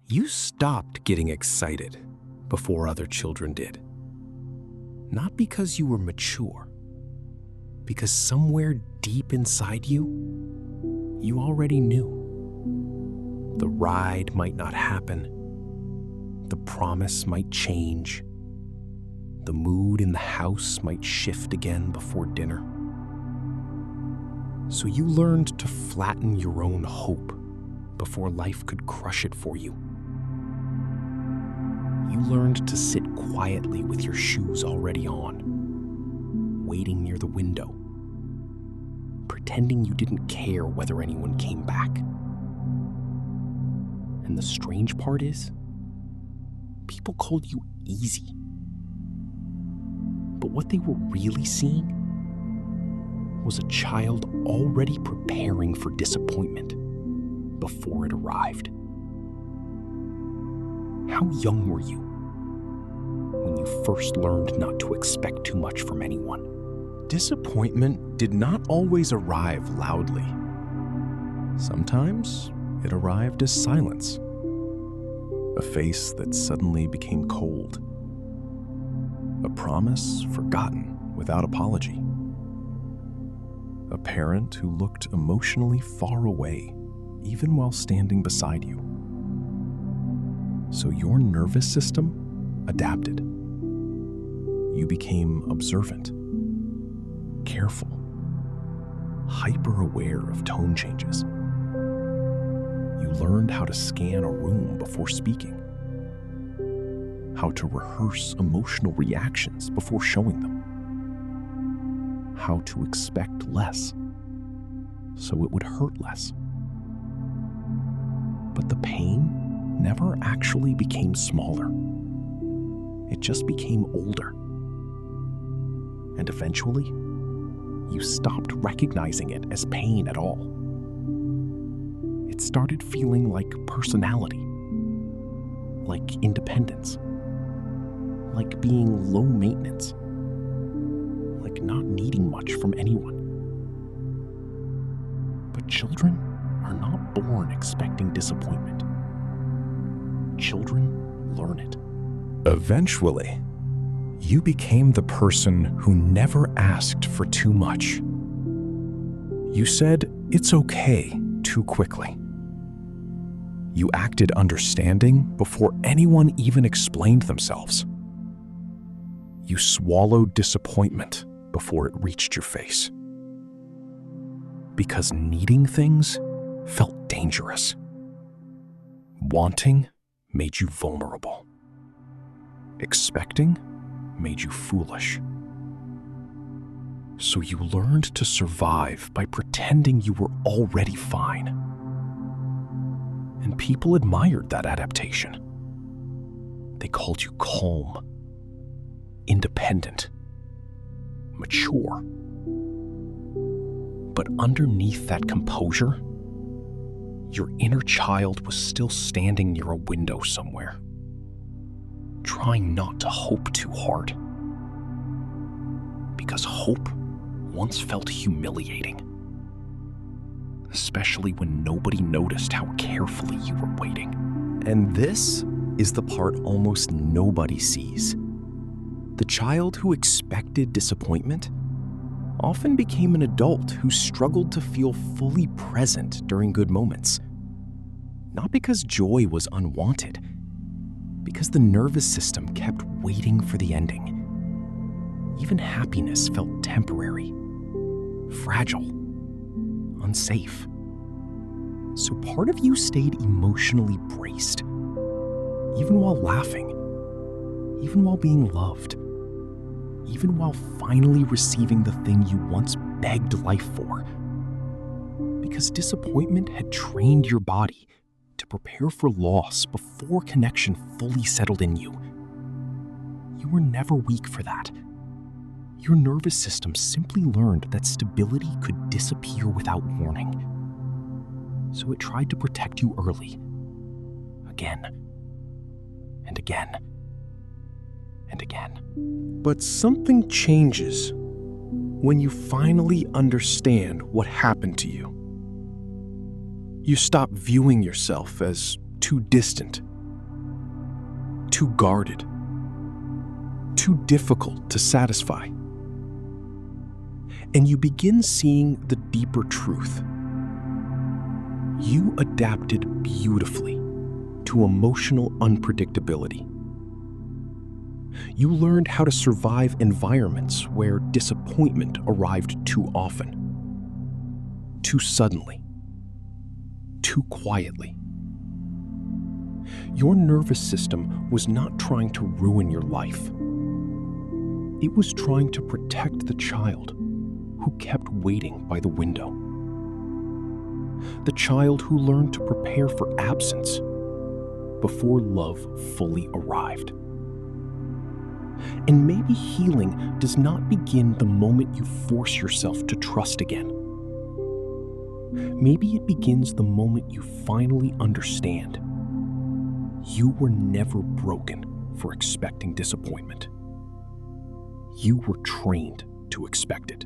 You stopped getting excited before other children did. Not because you were mature, because somewhere deep inside you, you already knew. The ride might not happen. The promise might change. The mood in the house might shift again before dinner. So you learned to flatten your own hope before life could crush it for you. You learned to sit quietly with your shoes already on, waiting near the window, pretending you didn't care whether anyone came back. And the strange part is, people called you easy. But what they were really seeing was a child already preparing for disappointment before it arrived. How young were you when you first learned not to expect too much from anyone? Disappointment did not always arrive loudly. Sometimes it arrived as silence, a face that suddenly became cold, a promise forgotten without apology, a parent who looked emotionally far away even while standing beside you. So your nervous system adapted. You became observant, careful, hyper-aware of tone changes. You learned how to scan a room before speaking, how to rehearse emotional reactions before showing them, how to expect less so it would hurt less. But the pain never actually became smaller. It just became older. And eventually, you stopped recognizing it as pain at all. It started feeling like personality, like independence, like being low maintenance, like not needing much from anyone. But children are not born expecting disappointment. Children learn it. Eventually, you became the person who never asked for too much. You said, "It's okay," too quickly. You acted understanding before anyone even explained themselves. You swallowed disappointment before it reached your face. Because needing things felt dangerous. Wanting made you vulnerable. Expecting made you foolish. So you learned to survive by pretending you were already fine. And people admired that adaptation. They called you calm, independent, mature. But underneath that composure, your inner child was still standing near a window somewhere, trying not to hope too hard. Because hope once felt humiliating, especially when nobody noticed how carefully you were waiting. And this is the part almost nobody sees. The child who expected disappointment often became an adult who struggled to feel fully present during good moments. Not because joy was unwanted, because the nervous system kept waiting for the ending. Even happiness felt temporary, fragile, unsafe. So part of you stayed emotionally braced, even while laughing, even while being loved, even while finally receiving the thing you once begged life for. Because disappointment had trained your body to prepare for loss before connection fully settled in you. You were never weak for that. Your nervous system simply learned that stability could disappear without warning. So it tried to protect you early, again, and again, and again. But something changes when you finally understand what happened to you. You stop viewing yourself as too distant too guarded, too difficult to satisfy. And you begin seeing the deeper truth. You adapted beautifully to emotional unpredictability. You learned how to survive environments where disappointment arrived too often, too suddenly, too quietly. Your nervous system was not trying to ruin your life. It was trying to protect the child who kept waiting by the window. The child who learned to prepare for absence before love fully arrived. And maybe healing does not begin the moment you force yourself to trust again. Maybe it begins the moment you finally understand you were never broken for expecting disappointment. You were trained to expect it.